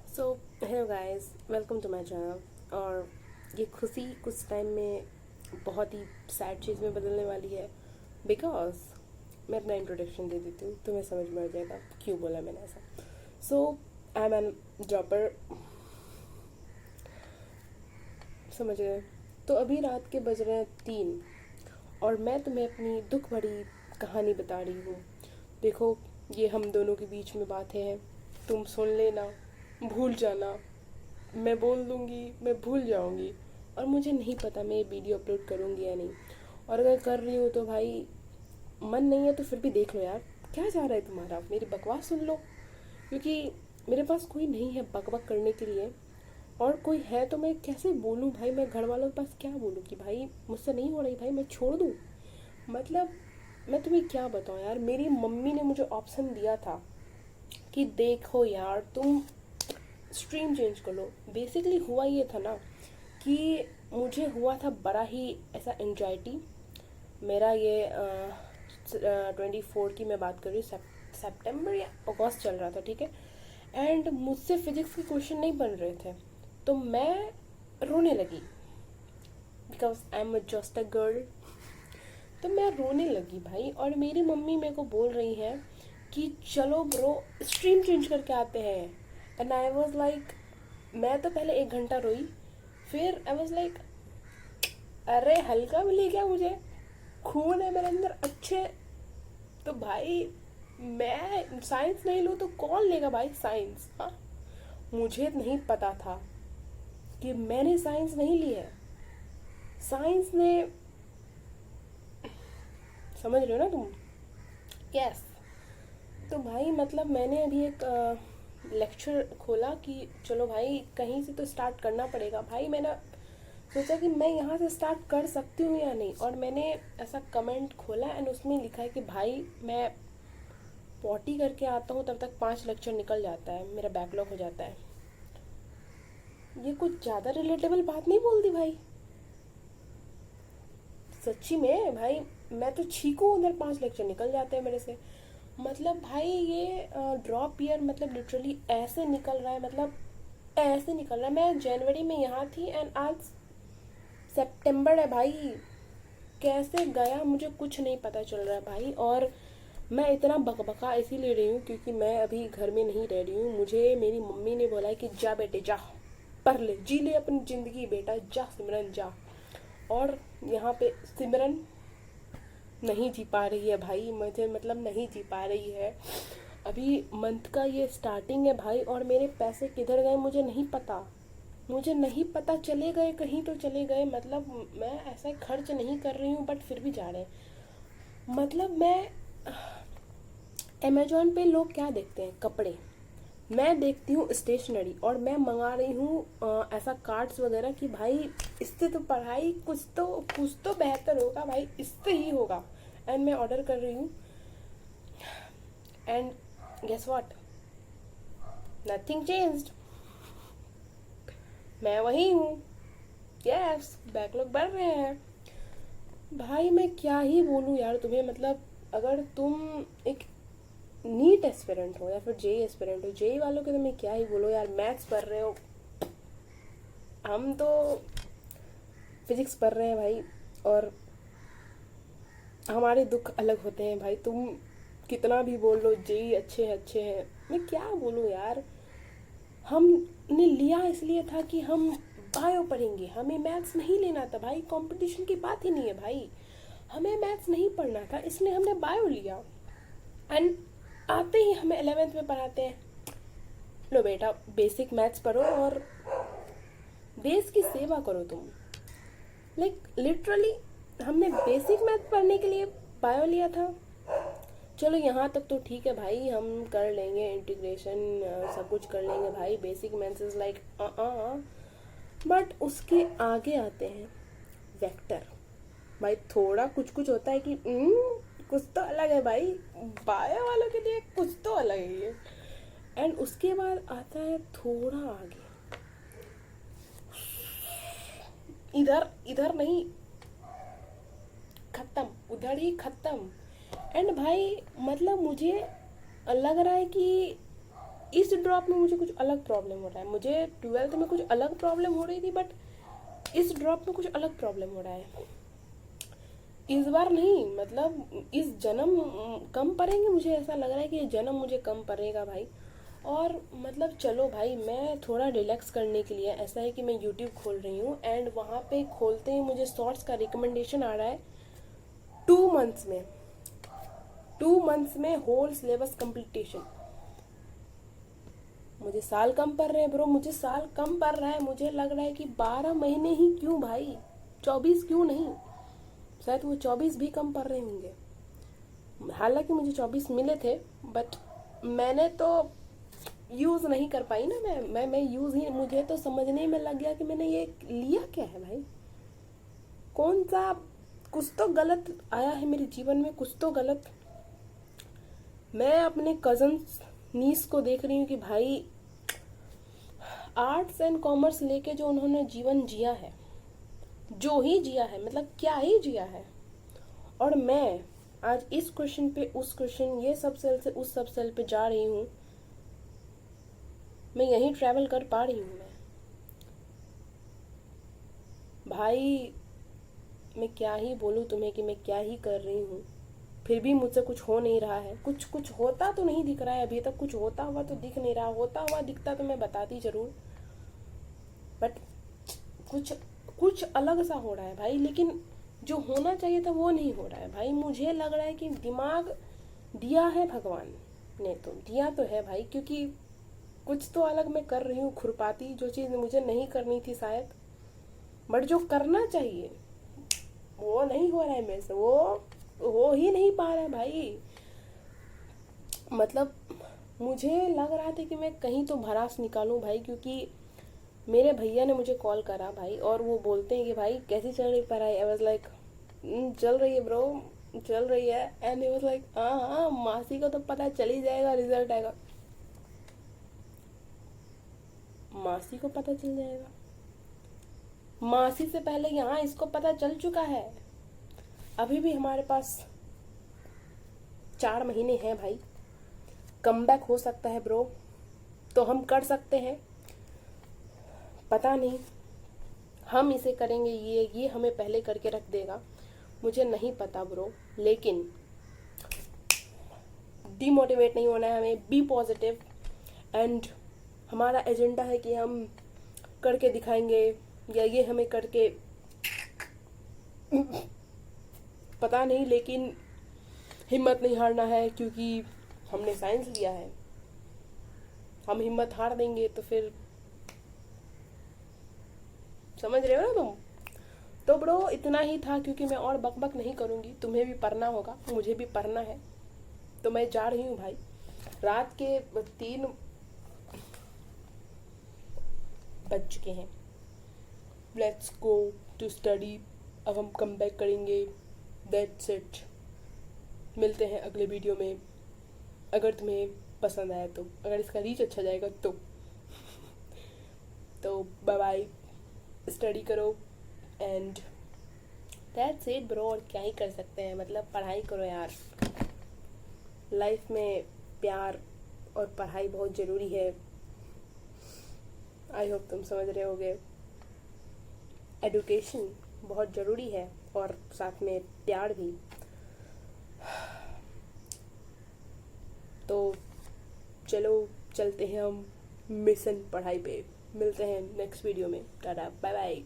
So hello guys, welcome to my channel. और ये खुशी कुछ टाइम में बहुत ही सैड चीज़ में बदलने वाली है बिकॉज मैं अपना इंट्रोडक्शन दे देती हूँ, तुम्हें समझ में आ जाएगा क्यों बोला मैंने ऐसा। सो आई एम एन ड्रॉपर, समझ गए। तो अभी रात के बज रहे हैं 3 और मैं तुम्हें अपनी दुख भरी कहानी बता रही हूँ। देखो, ये हम दोनों के बीच में बातें हैं, तुम सुन लेना, भूल जाना। मैं बोल दूँगी, मैं भूल जाऊँगी और मुझे नहीं पता मैं ये वीडियो अपलोड करूँगी या नहीं। और अगर कर रही हूँ तो भाई मन नहीं है तो फिर भी देख लो यार, क्या जा रहा है तुम्हारा, मेरी बकवास सुन लो। क्योंकि मेरे पास कोई नहीं है बक करने के लिए, और कोई है तो मैं कैसे बोलूँ भाई, मैं घर वालों के पास क्या बोलूँ कि भाई मुझसे नहीं हो रही, भाई मैं छोड़ दूँ। मतलब मैं तुम्हें क्या बताऊँ यार, मेरी मम्मी ने मुझे ऑप्शन दिया था कि देखो यार तुम स्ट्रीम चेंज कर लो। बेसिकली हुआ ये था ना कि मुझे हुआ था बड़ा ही ऐसा एंजाइटी। मेरा ये 24 की मैं बात कर रही हूँ, सितंबर या अगस्त चल रहा था, ठीक है। एंड मुझसे फिजिक्स के क्वेश्चन नहीं बन रहे थे तो मैं रोने लगी because I am just a girl. तो मैं रोने लगी भाई, और मेरी मम्मी मेरे को बोल रही है कि चलो ब्रो स्ट्रीम चेंज करके आते हैं। एंड आई वॉज लाइक, मैं तो पहले 1 घंटा रोई, फिर आई वॉज लाइक अरे हल्का मिली क्या मुझे, खून है मेरे अंदर अच्छे। तो भाई मैं साइंस नहीं लूँ तो कौन लेगा भाई साइंस, हाँ। मुझे नहीं पता था कि मैंने साइंस नहीं ली है, साइंस ने, समझ रहे हो ना तुम। यस। तो भाई मतलब मैंने अभी एक लेक्चर खोला कि चलो भाई कहीं से तो स्टार्ट करना पड़ेगा। भाई मैंने सोचा कि मैं यहाँ से स्टार्ट कर सकती हूँ या नहीं, और मैंने ऐसा कमेंट खोला एंड उसमें लिखा है कि भाई मैं पॉटी करके आता हूँ तब तक 5 लेक्चर निकल जाता है, मेरा बैकलॉग हो जाता है। ये कुछ ज़्यादा रिलेटेबल बात नहीं बोल दी भाई, सच्ची में भाई। मैं तो छीकू, उधर 5 लेक्चर निकल जाते हैं मेरे से। मतलब भाई ये ड्रॉप ईयर मतलब लिटरली ऐसे निकल रहा है, मतलब ऐसे निकल रहा है। मैं जनवरी में यहाँ थी एंड आज सितंबर है भाई। कैसे गया मुझे कुछ नहीं पता चल रहा है भाई। और मैं इतना बकबका इसीलिए रही हूँ क्योंकि मैं अभी घर में नहीं रह रही हूँ। मुझे मेरी मम्मी ने बोला है कि जा बेटे जा, पढ़ ले, जी ले अपनी ज़िंदगी बेटा, जा सिमरन जा। और यहाँ पे सिमरन नहीं जी पा रही है भाई, मुझे मतलब नहीं जी पा रही है। अभी मंथ का ये स्टार्टिंग है भाई, और मेरे पैसे किधर गए मुझे नहीं पता, मुझे नहीं पता, चले गए कहीं तो चले गए। मतलब मैं ऐसा खर्च नहीं कर रही हूँ बट फिर भी जा रहे हैं। मतलब मैं अमेजोन पे लोग क्या देखते हैं, कपड़े, मैं देखती हूँ स्टेशनरी, और मैं मंगा रही हूँ ऐसा कार्ड्स वगैरह कि भाई इससे तो पढ़ाई कुछ तो बेहतर होगा भाई, इससे ही होगा। एंड मैं ऑर्डर कर रही हूँ and guess what, nothing changed, मैं वही हूँ। यस, बैकलॉग बढ़ रहे हैं भाई। मैं क्या ही बोलूँ यार तुम्हें, मतलब अगर तुम एक नीट एस्पिरेंट हो या फिर जेई एस्पिरेंट हो, जेई वालों के तो मैं क्या ही बोलो यार, मैथ्स पढ़ रहे हो, हम तो फिजिक्स पढ़ रहे हैं भाई। और हमारे दुख अलग होते हैं भाई, तुम कितना भी बोल लो जेई अच्छे हैं अच्छे हैं, मैं क्या बोलूँ यार। हमने लिया इसलिए था कि हम बायो पढ़ेंगे, हमें मैथ्स नहीं लेना था भाई, कंपटीशन की बात ही नहीं है भाई, हमें मैथ्स नहीं पढ़ना था इसलिए हमने बायो लिया। एंड आते ही हमें 11th में पढ़ाते हैं, लो बेटा बेसिक मैथ्स पढ़ो और देश की सेवा करो तुम। लाइक लिटरली हमने बेसिक मैथ पढ़ने के लिए बायो लिया था। चलो यहाँ तक तो ठीक है भाई, हम कर लेंगे इंटीग्रेशन, सब कुछ कर लेंगे भाई, basic maths is like but उसके आगे आते हैं वेक्टर। भाई थोड़ा कुछ कुछ होता है कि कुछ तो अलग है भाई, बायो वालों के लिए कुछ तो अलग है ये। एंड उसके बाद आता है थोड़ा आगे, इधर इधर नहीं, खत्म, उधर ही खत्म। एंड भाई मतलब मुझे लग रहा है कि इस ड्रॉप में मुझे कुछ अलग प्रॉब्लम हो रहा है। मुझे 12th में कुछ अलग प्रॉब्लम हो रही थी, बट इस ड्रॉप में कुछ अलग प्रॉब्लम हो रहा है। इस बार नहीं, मतलब इस जन्म कम पड़ेंगे, मुझे ऐसा लग रहा है कि ये जन्म मुझे कम पड़ेगा भाई। और मतलब चलो भाई, मैं थोड़ा रिलैक्स करने के लिए, ऐसा है कि मैं यूट्यूब खोल रही हूँ एंड वहाँ पे खोलते ही मुझे शॉर्ट्स का रिकमेंडेशन आ रहा है 2 मंथ्स में, 2 मंथ्स में होल सिलेबस कंप्लीटेशन। मुझे साल कम पड़ रहे हैं ब्रो, मुझे साल कम पड़ रहा है। मुझे लग रहा है कि 12 महीने ही क्यों भाई, 24 क्यों नहीं, शायद वो 24 भी कम पड़ रहे होंगे। हालांकि मुझे 24 मिले थे, बट मैंने तो यूज़ नहीं कर पाई ना। मैं यूज़ ही, मुझे तो समझने में लग गया कि मैंने ये लिया क्या है भाई, कौन सा, कुछ तो गलत आया है मेरे जीवन में, कुछ तो गलत। मैं अपने कजन्स नीस को देख रही हूँ कि भाई आर्ट्स एंड कॉमर्स लेके जो उन्होंने जीवन जिया है, जो ही जिया है, मतलब क्या ही जिया है। और मैं आज इस क्वेश्चन पे उस क्वेश्चन, ये सब सेल से उस सब सेल पे जा रही हूँ। मैं यहीं ट्रैवल कर पा रही हूँ। मैं भाई, मैं क्या ही बोलूँ तुम्हें कि मैं क्या ही कर रही हूँ। फिर भी मुझसे कुछ हो नहीं रहा है, कुछ होता तो नहीं दिख रहा है अभी तक, कुछ होता हुआ तो दिख नहीं रहा। होता हुआ दिखता तो मैं बताती जरूर, बट कुछ कुछ अलग सा हो रहा है भाई। लेकिन जो होना चाहिए था वो नहीं हो रहा है भाई। मुझे लग रहा है कि दिमाग दिया है भगवान ने, तो दिया तो है भाई, क्योंकि कुछ तो अलग मैं कर रही हूँ, खुरपाती, जो चीज़ मुझे नहीं करनी थी शायद, बट जो करना चाहिए वो नहीं हो रहा है मेरे से, वो हो ही नहीं पा रहा है भाई। मतलब मुझे लग रहा था कि मैं कहीं तो भड़ास निकालूं भाई, क्योंकि मेरे भैया ने मुझे कॉल करा भाई, और वो बोलते हैं कि भाई कैसी चल रही पढ़ाई। आई वाज लाइक चल रही है ब्रो, चल रही है। एंड ही वाज लाइक हाँ हाँ, मासी को तो पता चल ही जाएगा, रिजल्ट आएगा। मासी को पता चल जाएगा, मासी से पहले यहाँ इसको पता चल चुका है। अभी भी हमारे पास 4 महीने हैं भाई, कम बैक हो सकता है ब्रो, तो हम कर सकते हैं। पता नहीं हम इसे करेंगे, ये हमें पहले करके रख देगा, मुझे नहीं पता ब्रो। लेकिन डीमोटिवेट नहीं होना है हमें, बी पॉजिटिव। एंड हमारा एजेंडा है कि हम करके दिखाएंगे, या ये हमें करके पता नहीं, लेकिन हिम्मत नहीं हारना है, क्योंकि हमने साइंस लिया है। हम हिम्मत हार देंगे तो फिर, समझ रहे हो ना तुम। तो ब्रो इतना ही था, क्योंकि मैं और बकबक नहीं करूँगी, तुम्हें भी पढ़ना होगा, मुझे भी पढ़ना है, तो मैं जा रही हूँ भाई। रात के 3 बज चुके हैं। Let's go to study. अब हम कम बैक करेंगे, दैट्स इट। मिलते हैं अगले वीडियो में, अगर तुम्हें पसंद आया तो, अगर इसका रीच अच्छा जाएगा तो बाय बाय, स्टडी करो एंड दैट्स इट ब्रो। और क्या ही कर सकते हैं, मतलब पढ़ाई करो यार। लाइफ में प्यार और पढ़ाई बहुत ज़रूरी है। आई होप तुम समझ रहे होगे। एडुकेशन बहुत ज़रूरी है, और साथ में प्यार भी। तो चलो चलते हैं हम मिशन पढ़ाई पे। मिलते हैं नेक्स्ट वीडियो में। Tata bye bye.